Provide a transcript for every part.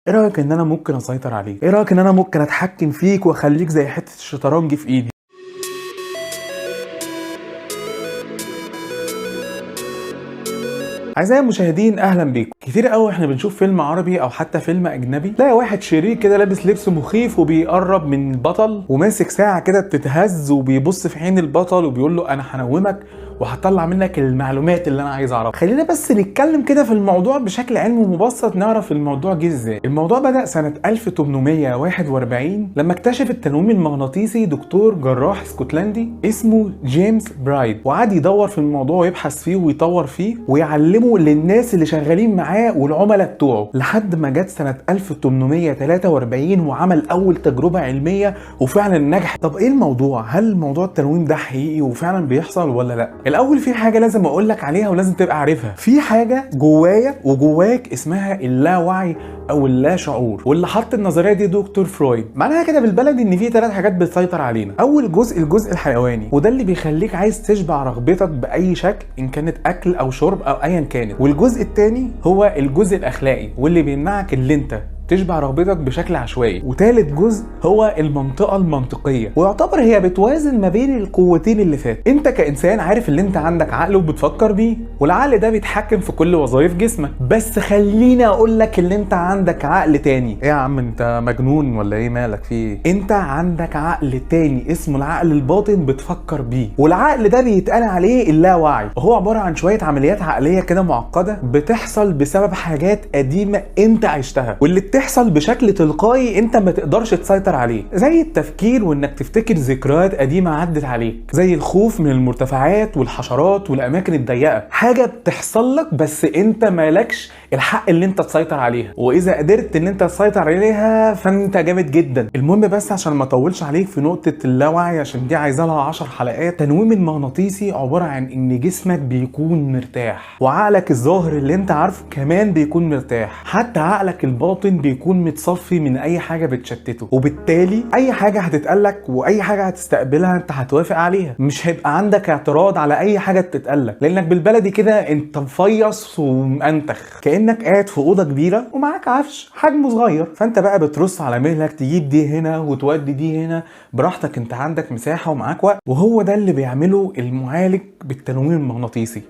ايه رايك ان انا ممكن اسيطر عليك؟ ايه رايك ان انا ممكن اتحكم فيك واخليك زي حته الشطرنج في ايدي؟ اعزائي المشاهدين، اهلا بيكم. كتير قوي احنا بنشوف فيلم عربي او حتى فيلم اجنبي، تلاقي واحد شرير كده لابس لبس مخيف وبيقرب من البطل وماسك ساعه كده بتتهز وبيبص في عين البطل وبيقول له انا هنومك وهطلع منك المعلومات اللي انا عايز اعرفها. خلينا بس نتكلم كده في الموضوع بشكل علمي ومبسط، نعرف الموضوع جه ازاي. الموضوع بدأ سنة 1841 لما اكتشف التنويم المغناطيسي دكتور جراح اسكتلندي اسمه جيمس برايد، وقعد يدور في الموضوع ويبحث فيه ويطور فيه ويعلمه للناس اللي شغالين معاه والعملاء بتوعه، لحد ما جت سنة 1843 وعمل اول تجربة علمية وفعلا نجح. طب ايه الموضوع؟ هل موضوع التنويم ده حقيقي وفعلا بيحصل ولا لا؟ الاول في حاجه لازم اقول لك عليها ولازم تبقى عارفها. في حاجه جوايا وجواك اسمها اللاوعي او اللا شعور، واللي حط النظريه دي دكتور فرويد. معناها كده بالبلدي ان في 3 حاجات بتسيطر علينا. اول جزء الجزء الحيواني، وده اللي بيخليك عايز تشبع رغبتك باي شكل ان كانت اكل او شرب او ايا كانت. والجزء الثاني هو الجزء الاخلاقي، واللي بيمنعك اللي انت تشبع رغبتك بشكل عشوائي. وثالث جزء هو المنطقه المنطقيه، ويعتبر هي بتوازن ما بين القوتين اللي فات. انت كانسان عارف ان انت عندك عقل وبتفكر بيه، والعقل ده بيتحكم في كل وظائف جسمك. بس خليني اقول لك ان انت عندك عقل تاني. ايه يا عم انت مجنون ولا ايه؟ مالك في ايه؟ انت عندك عقل تاني اسمه العقل الباطن بتفكر بيه، والعقل ده بيتقال عليه اللاوعي. هو عباره عن شويه عمليات عقليه كده معقده بتحصل بسبب حاجات قديمه انت عشتها، واللي بتحصل بشكل تلقائي انت ما تقدرش تسيطر عليه، زي التفكير وانك تفتكر ذكريات قديمه عدت عليك، زي الخوف من المرتفعات والحشرات والاماكن الضيقه. حاجه بتحصل لك بس انت مالكش الحق اللي انت تسيطر عليها، واذا قدرت ان انت تسيطر عليها فانت جامد جدا. المهم بس عشان ما اطولش عليك في نقطه اللاوعي عشان دي عايزه لها 10 حلقات. التنويم المغناطيسي عباره عن ان جسمك بيكون مرتاح، وعقلك الظاهر اللي انت عارفه كمان بيكون مرتاح، حتى عقلك الباطن بيكون متصفي من اي حاجه بتشتته، وبالتالي اي حاجه هتتقالك واي حاجه هتستقبلها انت هتوافق عليها. مش هيبقى عندك اعتراض على اي حاجه بتتقالك، لانك بالبلدي كده انت مفيص ومنتخ، كانك قاعد في اوضه كبيره ومعاك عفش حجمه صغير، فانت بقى بترص على مهلك تجيب دي هنا وتودي دي هنا براحتك، انت عندك مساحه ومعاك وقت. وهو ده اللي بيعمله المعالج بالتنويم المغناطيسي،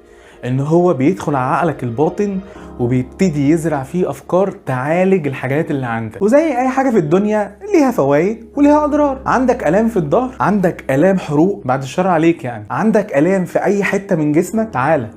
ان هو بيدخل على عقلك الباطن وبيبتدي يزرع فيه افكار تعالج الحاجات اللي عندك. وزي اي حاجه في الدنيا ليها فوائد وليها اضرار. عندك الام في الظهر، عندك الام حروق بعد الشر عليك يعني، عندك الام في اي حته من جسمك،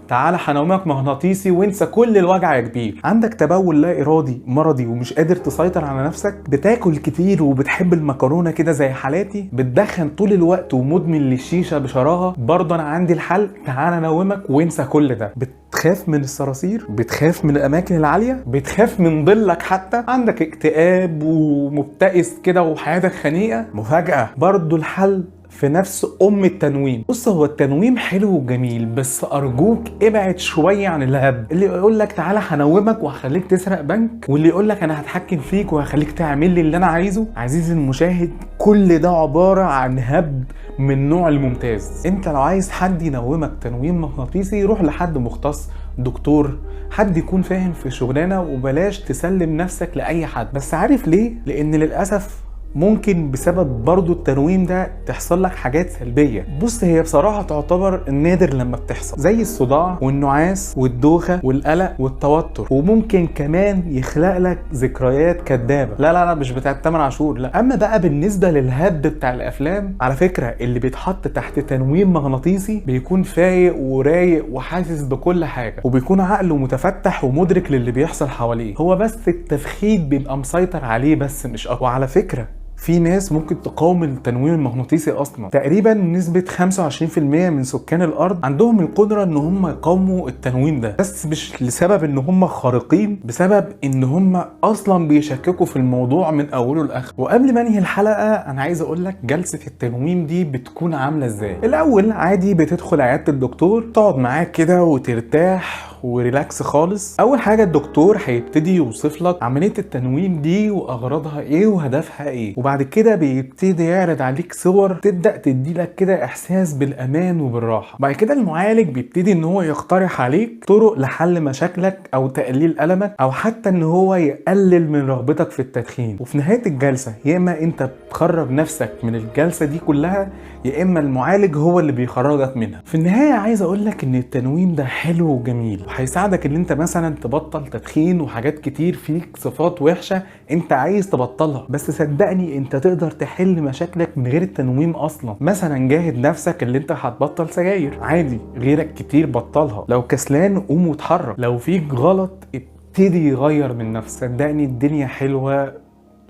تعالى هنومك مغناطيسي وانسى كل الوجع يا كبير. عندك تبول لا ارادي مرضي ومش قادر تسيطر على نفسك، بتاكل كتير وبتحب المكرونه كده زي حالاتي، بتدخن طول الوقت ومدمن للشيشه بشراهه، برضه انا عندي الحل، تعالى انومك وانسى كل ده. بتخاف من الصراصير، بتخاف من الاماكن العاليه، بتخاف من ظلك، حتى عندك اكتئاب ومبتئس كده وحياتك خنيقه، مفاجاه برضو الحل في نفس التنويم. بص، هو التنويم حلو وجميل، بس ارجوك ابعد شويه عن الهبد اللي يقول لك تعالى هنومك وهخليك تسرق بنك، واللي يقول لك انا هتحكم فيك وهخليك تعمل لي اللي انا عايزه. عزيزي المشاهد، كل ده عباره عن هبد من نوع الممتاز. انت لو عايز حد ينومك تنويم مغناطيسي روح لحد مختص، دكتور، حد يكون فاهم في شغلانه، وبلاش تسلم نفسك لاي حد. بس عارف ليه؟ لان للاسف ممكن بسبب برضو التنويم ده تحصل لك حاجات سلبية. بص، هي بصراحة تعتبر نادر لما بتحصل، زي الصداع والنعاس والدوخة والقلق والتوتر، وممكن كمان يخلق لك ذكريات كدابة. لا مش بتاعت تامر عاشور، لا. اما بقى بالنسبة للهبد بتاع الافلام، على فكرة اللي بيتحط تحت تنويم مغناطيسي بيكون فايق ورايق وحاسس بكل حاجة، وبيكون عقله متفتح ومدرك للي بيحصل حواليه، هو بس التفخيد بيبقى مسيطر عليه بس مش اكتر. وعلى فكرة في ناس ممكن تقاوم التنويم المغناطيسي اصلا. تقريبا نسبة 25% من سكان الارض عندهم القدرة ان هم يقاوموا التنويم ده، بس مش لسبب ان هم خارقين، بسبب ان هم اصلا بيشككوا في الموضوع من اوله لاخره. وقبل ما انهي الحلقة انا عايز اقول لك جلسة التنويم دي بتكون عاملة ازاي. الاول عادي بتدخل عيادة الدكتور، تقعد معاك كده وترتاح وريلاكس خالص. اول حاجة الدكتور هيبتدي يوصف لك عملية التنويم دي واغراضها ايه وهدفها ايه، وبعد كده بيبتدي يعرض عليك صور تبدا تديلك كده احساس بالامان وبالراحه. بعد كده المعالج بيبتدي ان هو يقترح عليك طرق لحل مشاكلك او تقليل المك او حتى ان هو يقلل من رغبتك في التدخين. وفي نهايه الجلسه يا اما انت بتخرج نفسك من الجلسه دي كلها يا اما المعالج هو اللي بيخرجك منها. في النهايه عايز اقول لك ان التنويم ده حلو وجميل وهيساعدك ان انت مثلا تبطل تدخين وحاجات كتير فيك صفات وحشه انت عايز تبطلها، بس صدقني انت تقدر تحل مشاكلك من غير التنويم اصلا. مثلا جاهد نفسك اللي انت هتبطل سجاير عادي، غيرك كتير بطلها. لو كسلان قوم واتحرك، لو فيك غلط ابتدي يغير من نفسك. صدقني الدنيا حلوه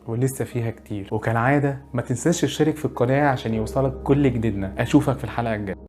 ولسه فيها كتير. وكالعاده ما تنساش تشترك في القناه عشان يوصلك كل جديدنا. اشوفك في الحلقه الجايه.